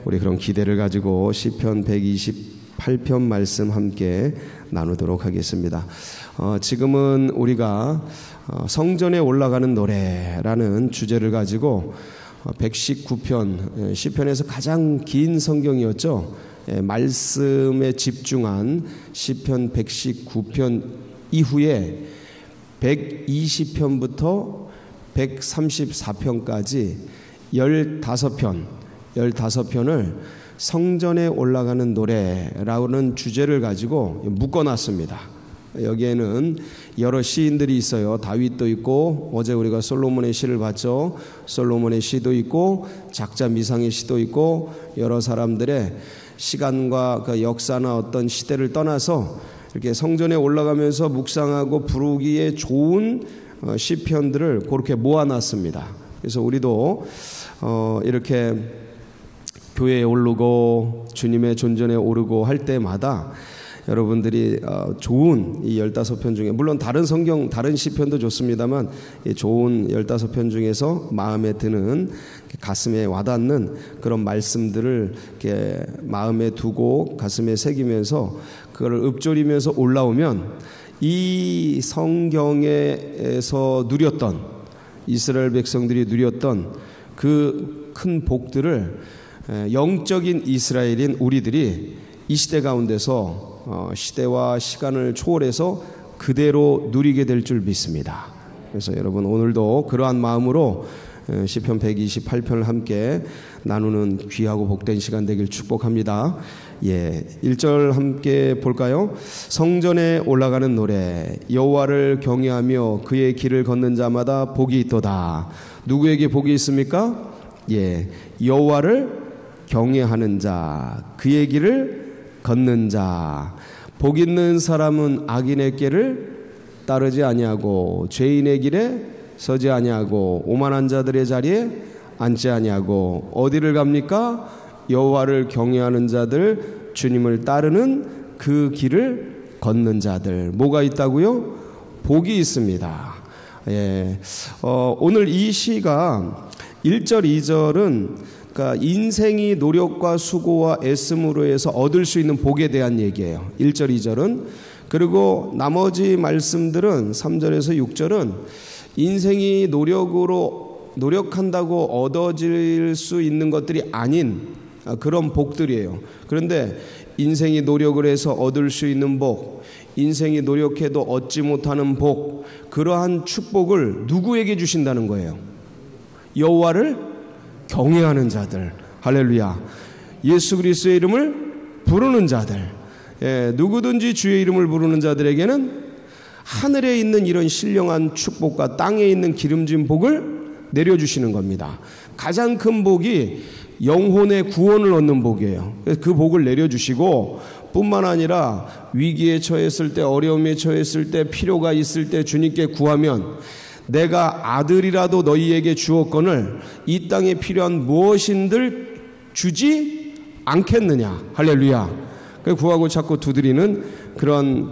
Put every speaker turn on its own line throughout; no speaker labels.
우리 그런 기대를 가지고 시편 128편 말씀 함께 나누도록 하겠습니다. 지금은 우리가 성전에 올라가는 노래라는 주제를 가지고 119편, 시편에서 가장 긴 성경이었죠. 말씀에 집중한 시편 119편 이후에 120편부터 134편까지 15편을 성전에 올라가는 노래라는 주제를 가지고 묶어놨습니다. 여기에는 여러 시인들이 있어요. 다윗도 있고, 어제 우리가 솔로몬의 시를 봤죠. 솔로몬의 시도 있고, 작자 미상의 시도 있고, 여러 사람들의 시간과 그 역사나 어떤 시대를 떠나서 이렇게 성전에 올라가면서 묵상하고 부르기에 좋은 시편들을 그렇게 모아놨습니다. 그래서 우리도 이렇게 교회에 오르고 주님의 존전에 오르고 할 때마다 여러분들이 좋은 이 15편 중에, 물론 다른 성경 다른 시편도 좋습니다만 좋은 15편 중에서 마음에 드는, 가슴에 와닿는 그런 말씀들을 이렇게 마음에 두고 가슴에 새기면서 그걸 읊조리면서 올라오면 이 성경에서 누렸던, 이스라엘 백성들이 누렸던 그 큰 복들을 영적인 이스라엘인 우리들이 이 시대 가운데서 시대와 시간을 초월해서 그대로 누리게 될 줄 믿습니다. 그래서 여러분 오늘도 그러한 마음으로 시편 128편을 함께 나누는 귀하고 복된 시간 되길 축복합니다. 1절 함께 볼까요? 성전에 올라가는 노래, 여호와를 경외하며 그의 길을 걷는 자마다 복이 있도다. 누구에게 복이 있습니까? 여호와를 경외하는 자, 그의 길을 걷는 자. 복 있는 사람은 악인의 길을 따르지 아니하고 죄인의 길에 서지 아니하고 오만한 자들의 자리에 앉지 아니하고 어디를 갑니까? 여호와를 경외하는 자들, 주님을 따르는 그 길을 걷는 자들. 뭐가 있다고요? 복이 있습니다. 오늘 이 시가 1절, 2절은 그러니까 인생이 노력과 수고와 애씀으로 해서 얻을 수 있는 복에 대한 얘기예요. 1절, 2절은. 그리고 나머지 말씀들은 3절에서 6절은 인생이 노력한다고 얻어질 수 있는 것들이 아닌 그런 복들이에요. 그런데 인생이 노력을 해서 얻을 수 있는 복, 인생이 노력해도 얻지 못하는 복, 그러한 축복을 누구에게 주신다는 거예요? 여호와를 경외하는 자들. 할렐루야. 예수 그리스도의 이름을 부르는 자들, 누구든지 주의 이름을 부르는 자들에게는 하늘에 있는 이런 신령한 축복과 땅에 있는 기름진 복을 내려주시는 겁니다. 가장 큰 복이 영혼의 구원을 얻는 복이에요. 그래서 그 복을 내려주시고, 뿐만 아니라 위기에 처했을 때, 어려움에 처했을 때, 필요가 있을 때 주님께 구하면 내가 아들이라도 너희에게 주었거늘 이 땅에 필요한 무엇인들 주지 않겠느냐. 할렐루야. 구하고 찾고 두드리는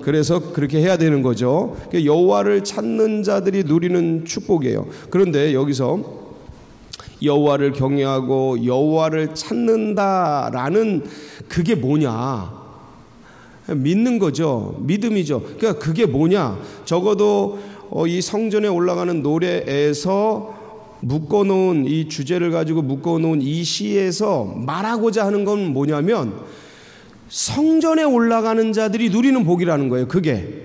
그래서 그렇게 해야 되는 거죠. 여호와를 찾는 자들이 누리는 축복이에요. 그런데 여기서 여호와를 경외하고 여호와를 찾는다라는 그게 뭐냐? 믿는 거죠. 믿음이죠. 그러니까 그게 뭐냐? 적어도 이 성전에 올라가는 노래에서 묶어놓은 이 주제를 가지고 묶어놓은 이 시에서 말하고자 하는 건 뭐냐면 성전에 올라가는 자들이 누리는 복이라는 거예요. 그게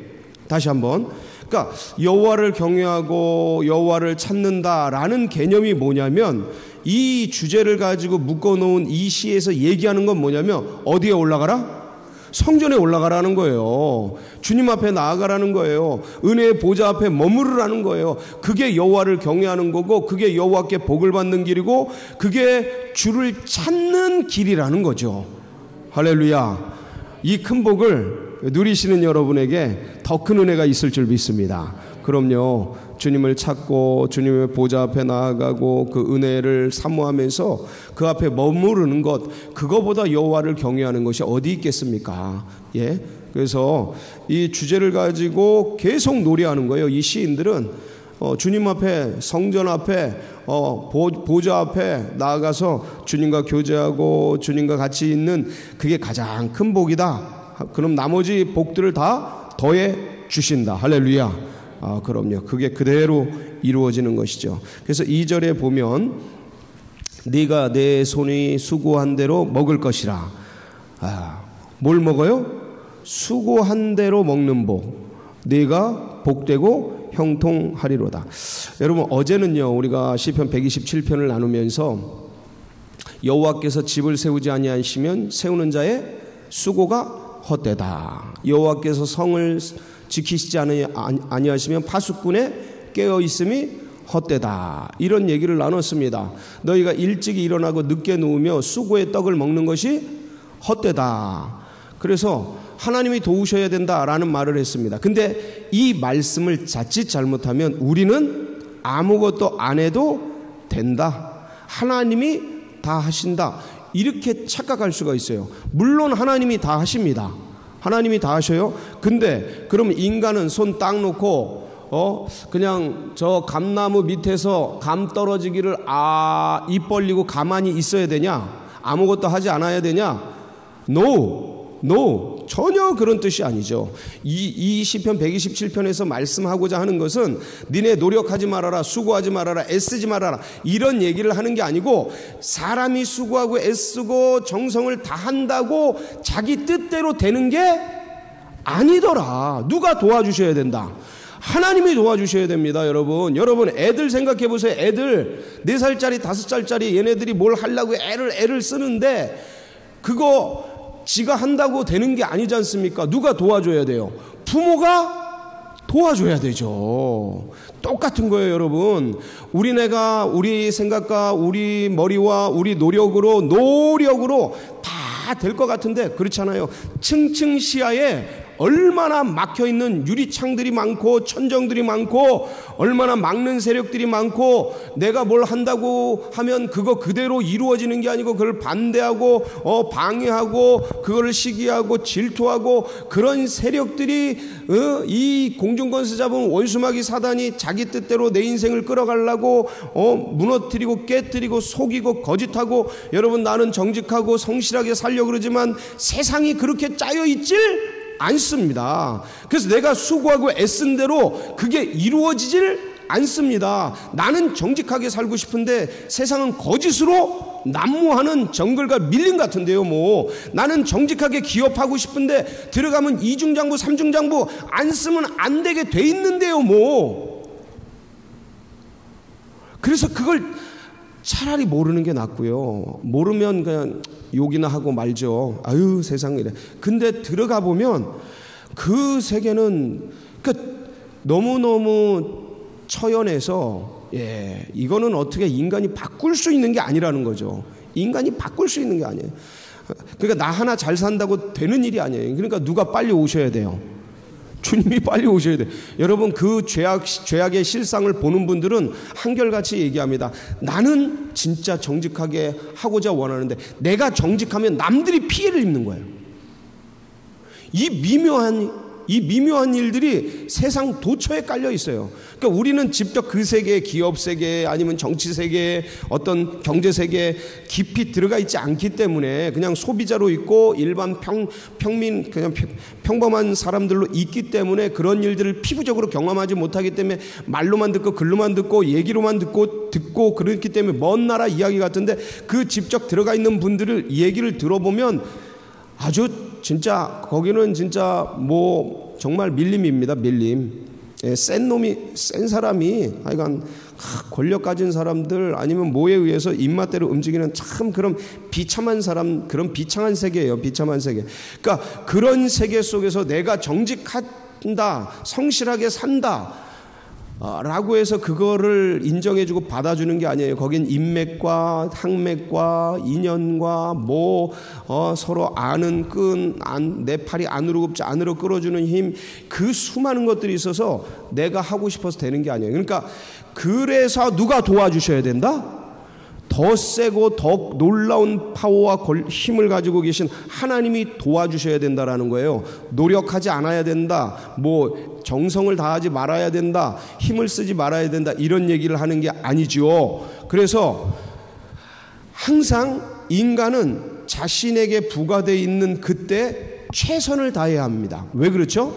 다시 한번, 그러니까 여호와를 경외하고 여호와를 찾는다라는 개념이 뭐냐면 이 주제를 가지고 묶어놓은 이 시에서 얘기하는 건 뭐냐면 어디에 올라가라? 성전에 올라가라는 거예요. 주님 앞에 나아가라는 거예요. 은혜의 보좌 앞에 머무르라는 거예요. 그게 여호와를 경외하는 거고, 그게 여호와께 복을 받는 길이고, 그게 주를 찾는 길이라는 거죠. 할렐루야. 이 큰 복을 누리시는 여러분에게 더 큰 은혜가 있을 줄 믿습니다. 그럼요. 주님을 찾고 주님의 보좌 앞에 나아가고 그 은혜를 사모하면서 그 앞에 머무르는 것, 그거보다 여호와를 경외하는 것이 어디 있겠습니까? 그래서 이 주제를 가지고 계속 노래하는 거예요. 이 시인들은 주님 앞에, 성전 앞에, 보좌 앞에 나아가서 주님과 교제하고 주님과 같이 있는 그게 가장 큰 복이다. 그럼 나머지 복들을 다 더해 주신다. 할렐루야. 그럼요. 그게 그대로 이루어지는 것이죠. 그래서 2절에 보면 네가 내 손이 수고한 대로 먹을 것이라. 뭘 먹어요? 수고한 대로 먹는 복. 네가 복되고 형통하리로다. 여러분, 어제는요 우리가 시편 127편을 나누면서 여호와께서 집을 세우지 아니하시면 세우는 자의 수고가 헛되다. 여호와께서 성을 지키시지 아니하시면 파수꾼의 깨어있음이 헛되다. 이런 얘기를 나눴습니다. 너희가 일찍이 일어나고 늦게 누우며 수고의 떡을 먹는 것이 헛되다. 그래서 하나님이 도우셔야 된다라는 말을 했습니다. 근데 이 말씀을 자칫 잘못하면 우리는 아무것도 안 해도 된다. 하나님이 다 하신다. 이렇게 착각할 수가 있어요. 물론 하나님이 다 하십니다. 하나님이 다 하셔요. 근데 그럼 인간은 손 딱 놓고 그냥 저 감나무 밑에서 감 떨어지기를 입 벌리고 가만히 있어야 되냐? 아무것도 하지 않아야 되냐? No, 전혀 그런 뜻이 아니죠. 이 시편 127편에서 말씀하고자 하는 것은 니네 노력하지 말아라, 수고하지 말아라, 애쓰지 말아라 이런 얘기를 하는 게 아니고, 사람이 수고하고 애쓰고 정성을 다한다고 자기 뜻대로 되는 게 아니더라. 누가 도와주셔야 된다. 하나님이 도와주셔야 됩니다. 여러분 애들 생각해 보세요. 애들 4살짜리 5살짜리 얘네들이 뭘 하려고 애를 쓰는데 그거 지가 한다고 되는 게 아니지 않습니까? 누가 도와줘야 돼요? 부모가 도와줘야 되죠. 똑같은 거예요, 여러분. 우리네가 우리 생각과 우리 머리와 우리 노력으로 다 될 것 같은데 그렇잖아요. 층층 시야에 얼마나 막혀있는 유리창들이 많고 천정들이 많고 얼마나 막는 세력들이 많고, 내가 뭘 한다고 하면 그거 그대로 이루어지는 게 아니고 그걸 반대하고 방해하고 그거를 시기하고 질투하고 그런 세력들이 이 공중권세 잡은 원수마귀 사단이 자기 뜻대로 내 인생을 끌어가려고 무너뜨리고 깨뜨리고 속이고 거짓하고, 여러분 나는 정직하고 성실하게 살려고 그러지만 세상이 그렇게 짜여 있질 않습니다. 그래서 내가 수고하고 애쓴 대로 그게 이루어지질 않습니다. 나는 정직하게 살고 싶은데 세상은 거짓으로 난무하는 정글과 밀림 같은데요. 나는 정직하게 기업하고 싶은데 들어가면 이중장부 삼중장부 안 쓰면 안 되게 돼 있는데요. 그래서 그걸 차라리 모르는 게 낫고요. 모르면 그냥 욕이나 하고 말죠. 아유 세상 이래. 근데 들어가 보면 그 세계는 너무너무 처연해서 이거는 어떻게 인간이 바꿀 수 있는 게 아니라는 거죠. 인간이 바꿀 수 있는 게 아니에요. 그러니까 나 하나 잘 산다고 되는 일이 아니에요. 그러니까 누가 빨리 오셔야 돼요. 주님이 빨리 오셔야 돼요. 여러분 그 죄악의 실상을 보는 분들은 한결같이 얘기합니다. 나는 진짜 정직하게 하고자 원하는데 내가 정직하면 남들이 피해를 입는 거예요. 이 미묘한 일들이 세상 도처에 깔려 있어요. 그러니까 우리는 직접 그 세계, 기업 세계 아니면 정치 세계, 어떤 경제 세계에 깊이 들어가 있지 않기 때문에 그냥 소비자로 있고 일반 평민 그냥 평범한 사람들로 있기 때문에 그런 일들을 피부적으로 경험하지 못하기 때문에 말로만 듣고 글로만 듣고 얘기로만 듣고 그렇기 때문에 먼 나라 이야기 같은데, 그 직접 들어가 있는 분들을 얘기를 들어보면 아주 진짜 거기는 진짜 정말 밀림입니다. 밀림. 센 사람이 하여간 권력 가진 사람들 아니면 뭐에 의해서 입맛대로 움직이는 참 그런 비참한 사람, 그런 비참한 세계예요. 비참한 세계. 그러니까 그런 세계 속에서 내가 정직한다, 성실하게 산다 라고 해서 그거를 인정해주고 받아주는 게 아니에요. 거긴 인맥과 학맥과 인연과 서로 아는 끈, 내 팔이 안으로 굽지 안으로 끌어주는 힘, 그 수많은 것들이 있어서 내가 하고 싶어서 되는 게 아니에요. 그러니까 그래서 누가 도와주셔야 된다? 더 세고 더 놀라운 파워와 힘을 가지고 계신 하나님이 도와주셔야 된다라는 거예요. 노력하지 않아야 된다, 뭐 정성을 다하지 말아야 된다, 힘을 쓰지 말아야 된다, 이런 얘기를 하는 게 아니죠. 그래서 항상 인간은 자신에게 부과되어 있는 그때 최선을 다해야 합니다. 왜 그렇죠?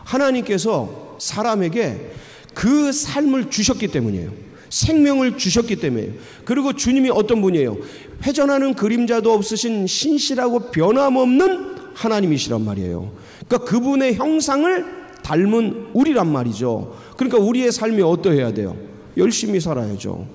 하나님께서 사람에게 그 삶을 주셨기 때문이에요. 생명을 주셨기 때문이에요. 그리고 주님이 어떤 분이에요? 회전하는 그림자도 없으신 신실하고 변함없는 하나님이시란 말이에요. 그러니까 그분의 형상을 닮은 우리란 말이죠. 그러니까 우리의 삶이 어떠해야 돼요? 열심히 살아야죠.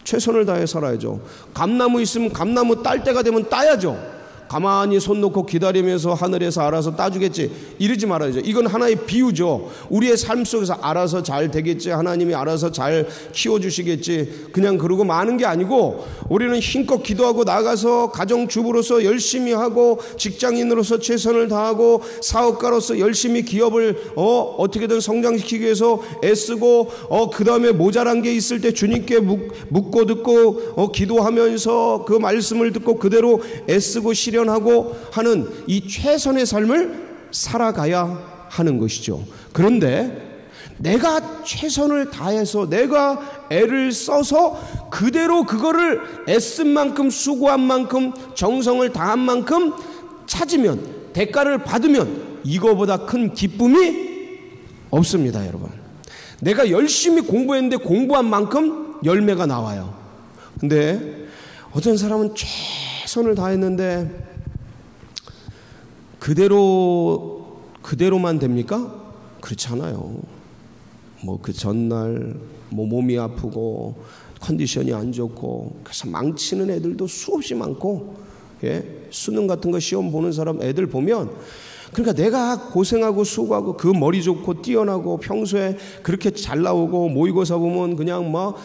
최선을 다해 살아야죠. 감나무 있으면 감나무 딸 때가 되면 따야죠. 가만히 손 놓고 기다리면서 하늘에서 알아서 따주겠지, 이러지 말아야죠. 이건 하나의 비유죠. 우리의 삶 속에서 알아서 잘 되겠지, 하나님이 알아서 잘 키워주시겠지, 그냥 그러고 마는 게 아니고, 우리는 힘껏 기도하고 나가서 가정주부로서 열심히 하고, 직장인으로서 최선을 다하고, 사업가로서 열심히 기업을 어떻게든 성장시키기 위해서 애쓰고, 그 다음에 모자란 게 있을 때 주님께 묻고 듣고 기도하면서 그 말씀을 듣고 그대로 애쓰고 실현 하고 하는 이 최선의 삶을 살아가야 하는 것이죠. 그런데 내가 최선을 다해서 내가 애를 써서 그대로 그거를 애쓴 만큼, 수고한 만큼, 정성을 다한 만큼 찾으면, 대가를 받으면 이거보다 큰 기쁨이 없습니다, 여러분. 내가 열심히 공부했는데 공부한 만큼 열매가 나와요. 근데 어떤 사람은 최선을 다했는데 그대로만 됩니까? 그렇지 않아요. 뭐 그 전날 뭐 몸이 아프고 컨디션이 안 좋고 그래서 망치는 애들도 수없이 많고, 수능 같은 거 시험 보는 사람 애들 보면, 그러니까 내가 고생하고 수고하고 그 머리 좋고 뛰어나고 평소에 그렇게 잘 나오고 모의고사 보면 그냥 막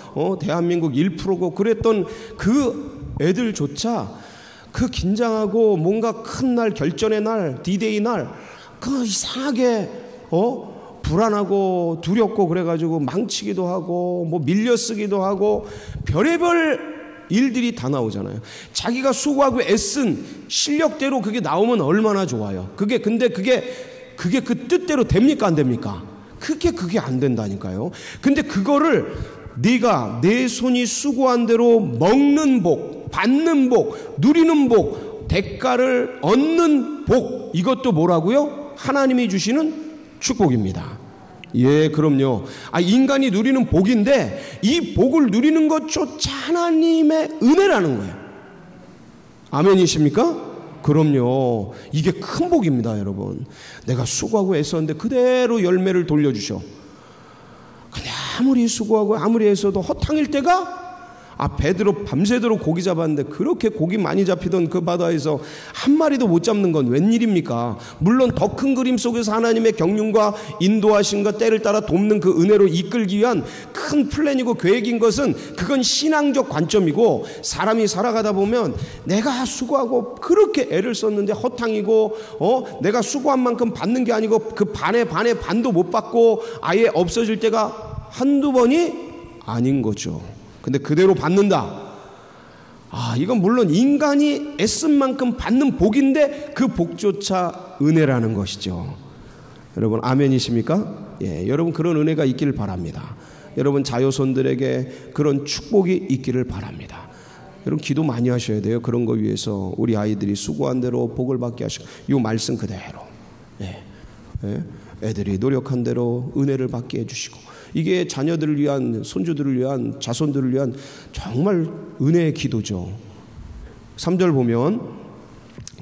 대한민국 1%고 그랬던 그 애들조차 그 긴장하고 뭔가 큰 날, 결전의 날, D-Day 날, 그 이상하게 불안하고 두렵고 그래가지고 망치기도 하고 뭐 밀려쓰기도 하고 별의별 일들이 다 나오잖아요. 자기가 수고하고 애쓴 실력대로 그게 나오면 얼마나 좋아요. 근데 그게 그 뜻대로 됩니까, 안 됩니까? 그게 안 된다니까요. 근데 그거를 네가 내 손이 수고한 대로 먹는 복, 받는 복, 누리는 복, 대가를 얻는 복, 이것도 뭐라고요? 하나님이 주시는 축복입니다. 예, 그럼요. 인간이 누리는 복인데 이 복을 누리는 것조차 하나님의 은혜라는 거예요. 아멘이십니까? 그럼요. 이게 큰 복입니다, 여러분. 내가 수고하고 애썼는데 그대로 열매를 돌려주셔. 그냥 아무리 수고하고 아무리 애써도 허탕일 때가, 베드로 밤새도록 고기 잡았는데 그렇게 고기 많이 잡히던 그 바다에서 한 마리도 못 잡는 건 웬일입니까? 물론 더 큰 그림 속에서 하나님의 경륜과 인도하심과 때를 따라 돕는 그 은혜로 이끌기 위한 큰 플랜이고 계획인 것은, 그건 신앙적 관점이고, 사람이 살아가다 보면 내가 수고하고 그렇게 애를 썼는데 허탕이고 내가 수고한 만큼 받는 게 아니고 그 반의 반도 못 받고 아예 없어질 때가 한두 번이 아닌 거죠. 근데 그대로 받는다. 이건 물론 인간이 애쓴 만큼 받는 복인데 그 복조차 은혜라는 것이죠. 여러분 아멘이십니까? 예, 여러분 그런 은혜가 있기를 바랍니다. 여러분 자녀손들에게 그런 축복이 있기를 바랍니다. 여러분 기도 많이 하셔야 돼요. 그런 거 위해서 우리 아이들이 수고한 대로 복을 받게 하시고, 이 말씀 그대로 애들이 노력한 대로 은혜를 받게 해주시고, 이게 자녀들을 위한, 손주들을 위한, 자손들을 위한 정말 은혜의 기도죠. 3절 보면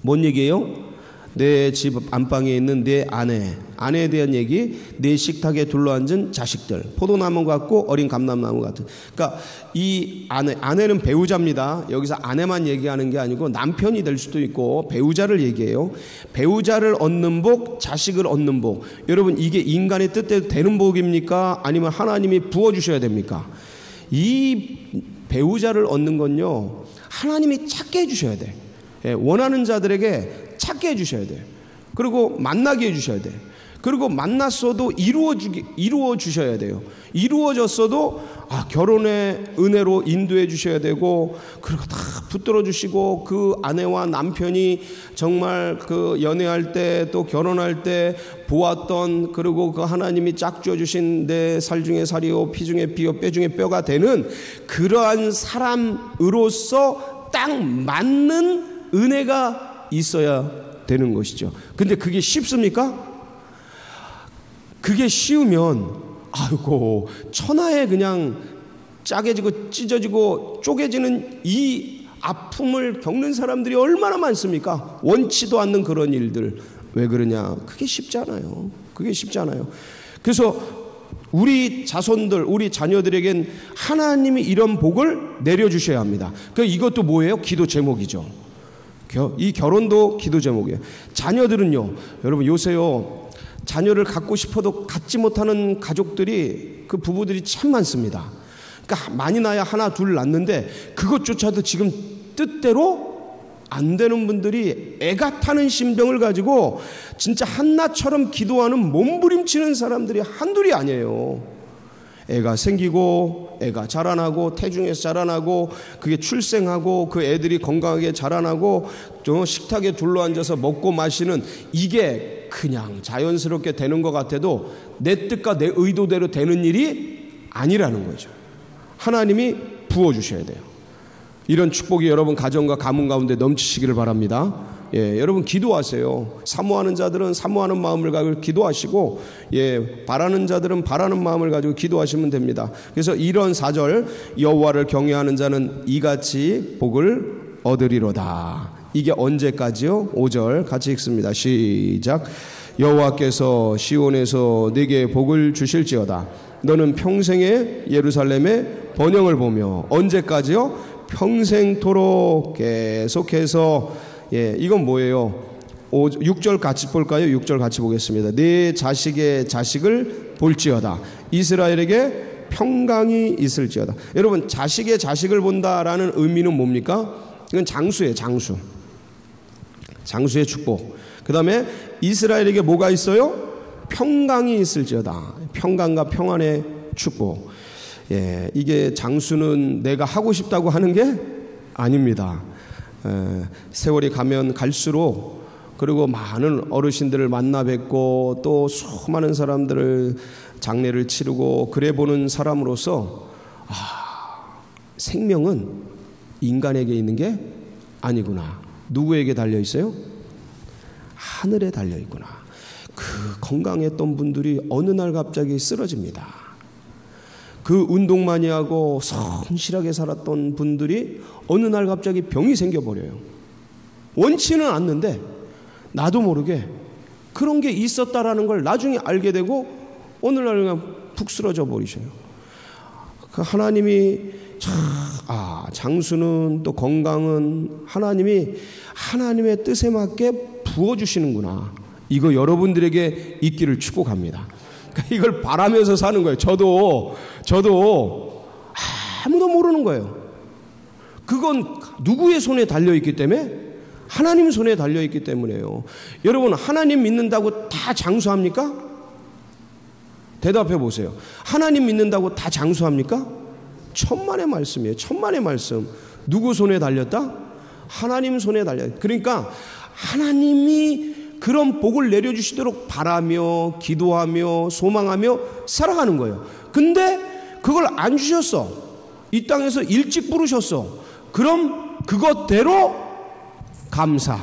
뭔 얘기예요? 내 집 안방에 있는 내 아내에 대한 얘기, 내 식탁에 둘러앉은 자식들, 포도나무 같고 어린 감람나무 같은. 그러니까 이 아내는 배우자입니다. 여기서 아내만 얘기하는 게 아니고 남편이 될 수도 있고 배우자를 얘기해요. 배우자를 얻는 복, 자식을 얻는 복. 여러분 이게 인간의 뜻대로 되는 복입니까? 아니면 하나님이 부어주셔야 됩니까? 이 배우자를 얻는 건요, 하나님이 찾게 해주셔야 돼. 원하는 자들에게 찾게 해주셔야 돼요. 그리고 만나게 해주셔야 돼요. 그리고 만났어도 이루어 주셔야 돼요. 이루어졌어도 결혼의 은혜로 인도해 주셔야 되고, 그리고 다 붙들어 주시고, 그 아내와 남편이 정말 그 연애할 때 또 결혼할 때 보았던, 그리고 그 하나님이 짝지어 주신 내 살 중에 살이요 피 중에 피요 뼈 중에 뼈가 되는 그러한 사람으로서 딱 맞는 은혜가 있어야 되는 것이죠. 근데 그게 쉽습니까? 그게 쉬우면 아이고, 천하에 그냥 짜게지고 찢어지고 쪼개지는 이 아픔을 겪는 사람들이 얼마나 많습니까? 원치도 않는 그런 일들. 왜 그러냐? 그게 쉽지 않아요. 그게 쉽지 않아요. 그래서 우리 자손들, 우리 자녀들에겐 하나님이 이런 복을 내려주셔야 합니다. 이것도 뭐예요? 기도 제목이죠. 이 결혼도 기도 제목이에요. 자녀들은요, 여러분 요새요, 자녀를 갖고 싶어도 갖지 못하는 가족들이, 그 부부들이 참 많습니다. 그러니까 많이 나야 하나 둘 낳는데 그것조차도 지금 뜻대로 안 되는 분들이 애가 타는 심정을 가지고 진짜 한나처럼 기도하는 몸부림치는 사람들이 한둘이 아니에요. 애가 생기고 애가 자라나고 태중에서 자라나고 그게 출생하고 그 애들이 건강하게 자라나고 식탁에 둘러앉아서 먹고 마시는, 이게 그냥 자연스럽게 되는 것 같아도 내 뜻과 내 의도대로 되는 일이 아니라는 거죠. 하나님이 부어주셔야 돼요. 이런 축복이 여러분 가정과 가문 가운데 넘치시기를 바랍니다. 여러분 기도하세요. 사모하는 자들은 사모하는 마음을 가지고 기도하시고, 바라는 자들은 바라는 마음을 가지고 기도하시면 됩니다. 그래서 이런 4절, 여호와를 경외하는 자는 이같이 복을 얻으리로다. 이게 언제까지요? 5절 같이 읽습니다. 시작. 여호와께서 시온에서 네게 복을 주실지어다. 너는 평생에 예루살렘의 번영을 보며. 언제까지요? 평생토록 계속해서. 이건 뭐예요? 6절 같이 볼까요? 6절 같이 보겠습니다. 네 자식의 자식을 볼지어다. 이스라엘에게 평강이 있을지어다. 여러분, 자식의 자식을 본다라는 의미는 뭡니까? 이건 장수예요. 장수의 축복. 그 다음에 이스라엘에게 뭐가 있어요? 평강이 있을지어다. 평강과 평안의 축복. 이게 장수는 내가 하고 싶다고 하는 게 아닙니다. 세월이 가면 갈수록, 그리고 많은 어르신들을 만나 뵙고 또 수많은 사람들을 장례를 치르고 그래 보는 사람으로서, 생명은 인간에게 있는 게 아니구나. 누구에게 달려 있어요? 하늘에 달려 있구나. 그 건강했던 분들이 어느 날 갑자기 쓰러집니다. 그 운동 많이 하고 성실하게 살았던 분들이 어느 날 갑자기 병이 생겨버려요. 원치는 않는데 나도 모르게 그런 게 있었다라는 걸 나중에 알게 되고 어느 날 그냥 푹 쓰러져 버리셔요. 그 하나님이 장수는 또 건강은 하나님의 뜻에 맞게 부어주시는구나. 이거 여러분들에게 있기를 축복합니다. 그러니까 이걸 바라면서 사는 거예요. 저도 아무도 모르는 거예요. 그건 누구의 손에 달려있기 때문에? 하나님 손에 달려있기 때문에요. 여러분, 하나님 믿는다고 다 장수합니까? 대답해 보세요. 하나님 믿는다고 다 장수합니까? 천만의 말씀이에요. 천만의 말씀. 누구 손에 달렸다? 하나님 손에 달렸다. 그러니까 하나님이 그런 복을 내려주시도록 바라며 기도하며 소망하며 살아가는 거예요. 근데 그걸 안 주셨어. 이 땅에서 일찍 부르셨어. 그럼 그것대로 감사.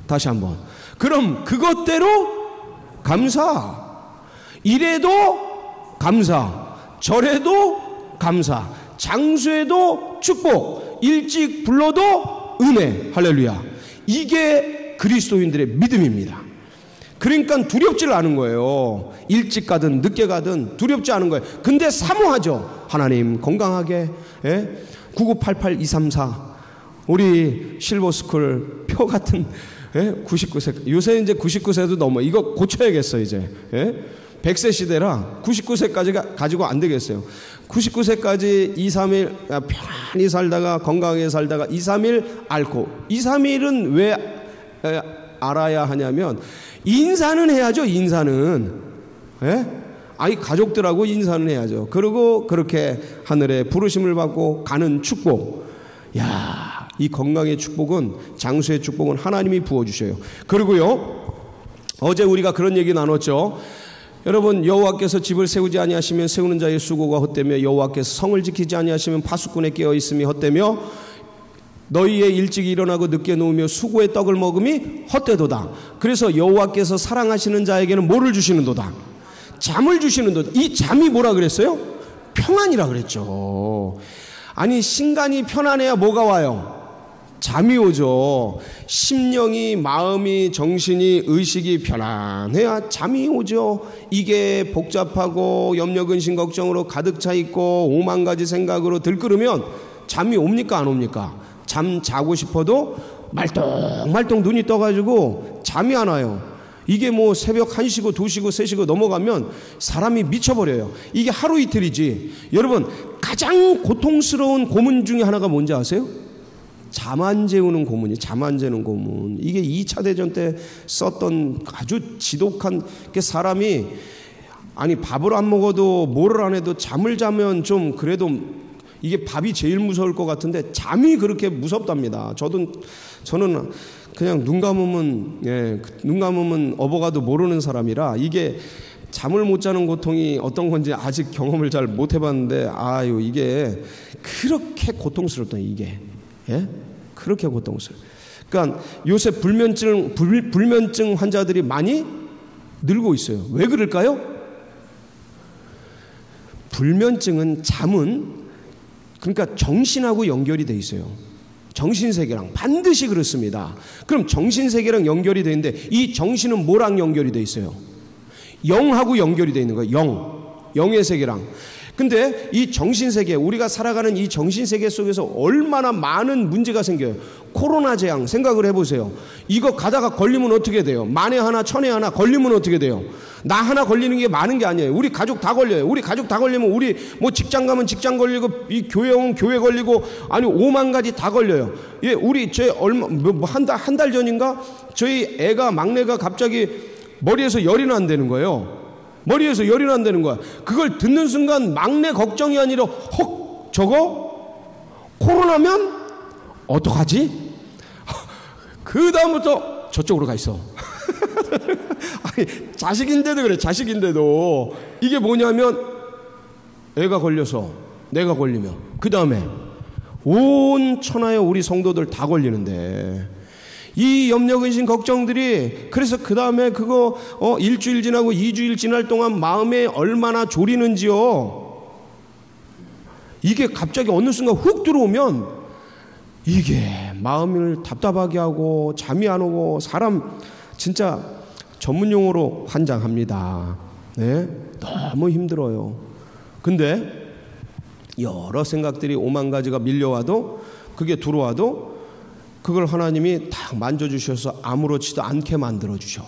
다시 한번. 그럼 그것대로 감사. 이래도 감사. 저래도 감사. 장수에도 축복. 일찍 불러도 은혜. 할렐루야. 이게 그리스도인들의 믿음입니다. 그러니까 두렵지를 않은 거예요. 일찍 가든 늦게 가든 두렵지 않은 거예요. 근데 사모하죠. 하나님 건강하게 9988-234 우리 실버스쿨 표 같은 99세. 요새 이제 99세도 넘어. 이거 고쳐야겠어 이제. 100세 시대라 99세까지 가지고 안 되겠어요. 99세까지 2, 3일 편히 살다가 건강하게 살다가 2, 3일 앓고. 2, 3일은 왜 알아야 하냐면 인사는 해야죠. 인사는. 예? 아이 가족들하고 인사는 해야죠. 그리고 그렇게 하늘에 부르심을 받고 가는 축복. 야, 이 건강의 축복은, 장수의 축복은 하나님이 부어주셔요. 그리고요, 어제 우리가 그런 얘기 나눴죠. 여러분, 여호와께서 집을 세우지 아니하시면 세우는 자의 수고가 헛되며 여호와께서 성을 지키지 아니하시면 파수꾼에 깨어 있음이 헛되며 너희의 일찍 일어나고 늦게 누우며 수고의 떡을 먹음이 헛되도다. 그래서 여호와께서 사랑하시는 자에게는 뭐를 주시는도다? 잠을 주시는도다. 이 잠이 뭐라 그랬어요? 평안이라 그랬죠. 아니, 신간이 편안해야 뭐가 와요? 잠이 오죠. 심령이, 마음이, 정신이, 의식이 편안해야 잠이 오죠. 이게 복잡하고 염려, 근심, 걱정으로 가득 차 있고 5만 가지 생각으로 들끓으면 잠이 옵니까, 안 옵니까? 잠 자고 싶어도 말똥말똥 눈이 떠가지고 잠이 안 와요. 이게 뭐 새벽 1시고 2시고 3시고 넘어가면 사람이 미쳐버려요. 이게 하루 이틀이지. 여러분, 가장 고통스러운 고문 중에 하나가 뭔지 아세요? 잠 안 재우는 고문이, 잠 안 재는 고문. 이게 2차 대전 때 썼던 아주 지독한 게, 사람이 아니 밥을 안 먹어도 뭐를 안 해도 잠을 자면 좀 그래도 이게 밥이 제일 무서울 것 같은데 잠이 그렇게 무섭답니다. 저는 그냥 눈 감으면 업어가도 모르는 사람이라 이게 잠을 못 자는 고통이 어떤 건지 아직 경험을 잘 못 해봤는데, 아유, 이게 그렇게 고통스럽다, 이게. 예? 그렇게 고통스러워. 그러니까 요새 불면증 환자들이 많이 늘고 있어요. 왜 그럴까요? 불면증은, 잠은 그러니까 정신하고 연결이 돼 있어요. 정신세계랑 반드시 그렇습니다. 그럼 정신세계랑 연결이 돼 있는데 이 정신은 뭐랑 연결이 돼 있어요? 영하고 연결이 돼 있는 거예요. 영의 세계랑. 근데 이 정신세계, 우리가 살아가는 이 정신세계 속에서 얼마나 많은 문제가 생겨요. 코로나 재앙 생각을 해보세요. 이거 가다가 걸리면 어떻게 돼요? 만에 하나 천에 하나 걸리면 어떻게 돼요? 나 하나 걸리는 게 많은 게 아니에요. 우리 가족 다 걸려요. 우리 가족 다 걸리면 우리 뭐 직장 가면 직장 걸리고, 이 교회 오면 교회 걸리고, 아니 5만 가지 다 걸려요. 예, 우리 한 달 전인가 저희 막내가 갑자기 머리에서 열이 난다는 거예요. 머리에서 열이 난다는 거야. 그걸 듣는 순간 막내 걱정이 아니라 저거 코로나면 어떡하지? 그 다음부터 저쪽으로 가 있어. 아니, 자식인데도 그래. 자식인데도 이게 뭐냐면 애가 걸려서 내가 걸리면 그 다음에 온 천하의 우리 성도들 다 걸리는데, 이 염려, 근심, 걱정들이, 그래서 그 다음에 그거 일주일 지나고 2주일 지날 동안 마음에 얼마나 졸이는지요. 이게 갑자기 어느 순간 훅 들어오면 이게 마음을 답답하게 하고 잠이 안 오고, 사람 진짜 전문용어로 환장합니다. 네? 너무 힘들어요. 근데 여러 생각들이 5만 가지가 밀려와도, 그게 들어와도 그걸 하나님이 딱 만져주셔서 아무렇지도 않게 만들어주셔.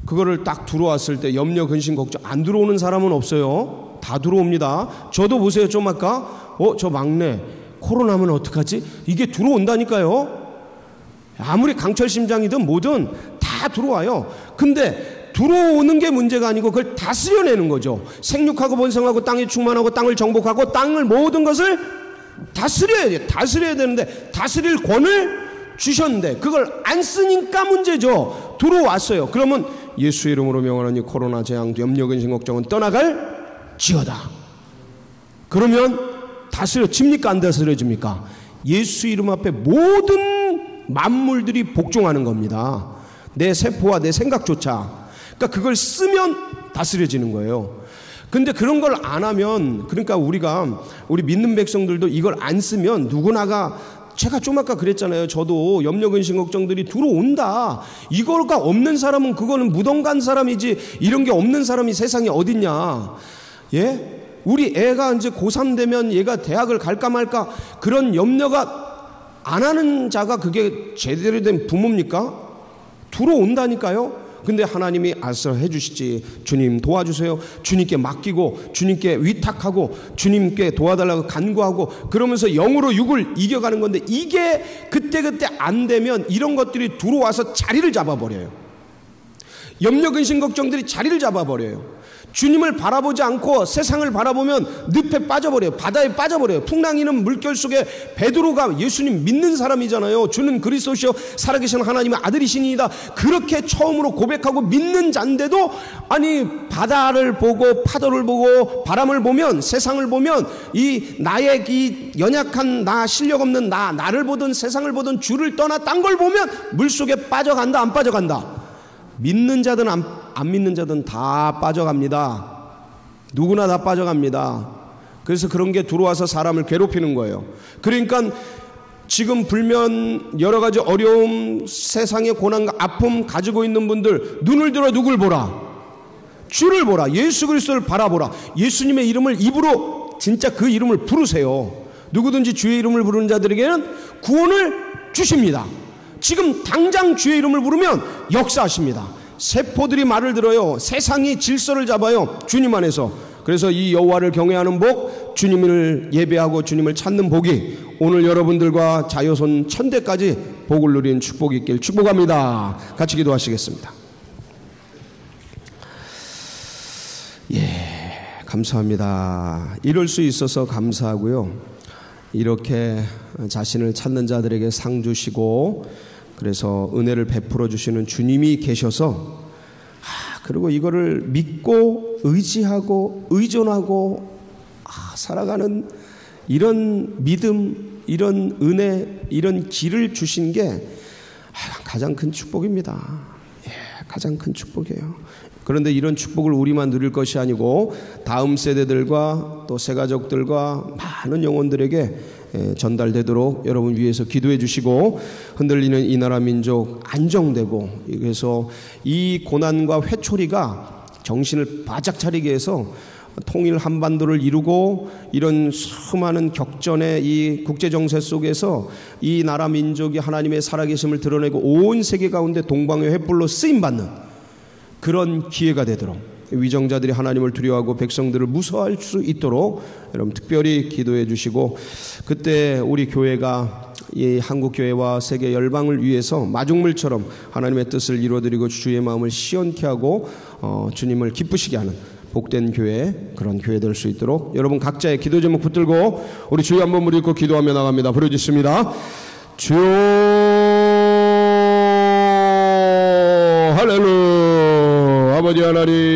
그거를 딱 들어왔을 때 염려, 근심, 걱정 안 들어오는 사람은 없어요. 다 들어옵니다. 저도 보세요. 좀 아까 저 막내 코로나면 어떡하지? 이게 들어온다니까요. 아무리 강철심장이든 뭐든 다 들어와요. 근데 들어오는 게 문제가 아니고 그걸 다스려내는 거죠. 생육하고 번성하고 땅에 충만하고 땅을 정복하고 땅을 모든 것을 다스려야 돼요. 다스려야 되는데 다스릴 권을 주셨는데 그걸 안 쓰니까 문제죠. 들어왔어요. 그러면 예수 이름으로 명하노니 코로나 재앙 염려 근심 걱정은 떠나갈 지어다. 그러면 다스려집니까? 안 다스려집니까? 예수 이름 앞에 모든 만물들이 복종하는 겁니다. 내 세포와 내 생각조차. 그러니까 그걸 쓰면 다스려지는 거예요. 근데 그런 걸 안 하면, 그러니까 우리 믿는 백성들도 이걸 안 쓰면 누구나가, 제가 좀 아까 그랬잖아요. 저도 염려 근심 걱정들이 들어온다. 이거가 없는 사람은 그거는 무덤 간 사람이지, 이런 게 없는 사람이 세상에 어딨냐. 예? 우리 애가 이제 고3 되면 얘가 대학을 갈까 말까 그런 염려가 안 하는 자가 그게 제대로 된 부모입니까? 들어온다니까요. 근데 하나님이 알아서 해주시지. 주님 도와주세요. 주님께 맡기고 주님께 위탁하고 주님께 도와달라고 간구하고 그러면서 0으로 6을 이겨가는 건데, 이게 그때그때 안 되면 이런 것들이 들어와서 자리를 잡아버려요. 염려 근심 걱정들이 자리를 잡아버려요. 주님을 바라보지 않고 세상을 바라보면 늪에 빠져버려요. 바다에 빠져버려요. 풍랑이는 물결 속에 베드로가 예수님 믿는 사람이잖아요. 주는 그리스도시요 살아계신 하나님의 아들이시니이다. 그렇게 처음으로 고백하고 믿는 자인데도, 아니 바다를 보고 파도를 보고 바람을 보면, 세상을 보면 이 나의 이 연약한 나, 실력 없는 나를 보든 세상을 보든 주를 떠나 딴 걸 보면 물속에 빠져간다, 안 빠져간다? 믿는 자든 안 믿는 자든 다 빠져갑니다. 누구나 다 빠져갑니다. 그래서 그런 게 들어와서 사람을 괴롭히는 거예요. 그러니까 지금 불면 여러 가지 어려움, 세상의 고난과 아픔 가지고 있는 분들, 눈을 들어 누굴 보라? 주를 보라. 예수 그리스도를 바라보라. 예수님의 이름을 입으로 진짜 그 이름을 부르세요. 누구든지 주의 이름을 부르는 자들에게는 구원을 주십니다. 지금 당장 주의 이름을 부르면 역사하십니다. 세포들이 말을 들어요. 세상이 질서를 잡아요. 주님 안에서. 그래서 이 여호와를 경외하는 복, 주님을 예배하고 주님을 찾는 복이 오늘 여러분들과 자손 천대까지 복을 누리는 축복이 있길 축복합니다. 같이 기도하시겠습니다. 감사합니다. 이럴 수 있어서 감사하고요. 이렇게 자신을 찾는 자들에게 상 주시고, 그래서 은혜를 베풀어 주시는 주님이 계셔서, 그리고 이거를 믿고 의지하고 의존하고 살아가는 이런 믿음, 이런 은혜, 이런 길을 주신 게 가장 큰 축복입니다. 가장 큰 축복이에요. 그런데 이런 축복을 우리만 누릴 것이 아니고 다음 세대들과 또 새가족들과 많은 영혼들에게 전달되도록 여러분 위해서 기도해 주시고, 흔들리는 이 나라 민족 안정되고, 그래서 이 고난과 회초리가 정신을 바짝 차리게 해서 통일 한반도를 이루고, 이런 수많은 격전의 이 국제정세 속에서 이 나라 민족이 하나님의 살아계심을 드러내고 온 세계 가운데 동방의 횃불로 쓰임받는 그런 기회가 되도록, 위정자들이 하나님을 두려워하고 백성들을 무서워할 수 있도록 여러분 특별히 기도해 주시고, 그때 우리 교회가 이 한국교회와 세계 열방을 위해서 마중물처럼 하나님의 뜻을 이루어드리고 주의 마음을 시원케 하고 주님을 기쁘시게 하는 복된 교회, 그런 교회 될 수 있도록 여러분 각자의 기도 제목 붙들고 우리 주여 한번 부르고 기도하며 나갑니다. 부르짖습니다. 주여 할렐루야. 아버지 하나님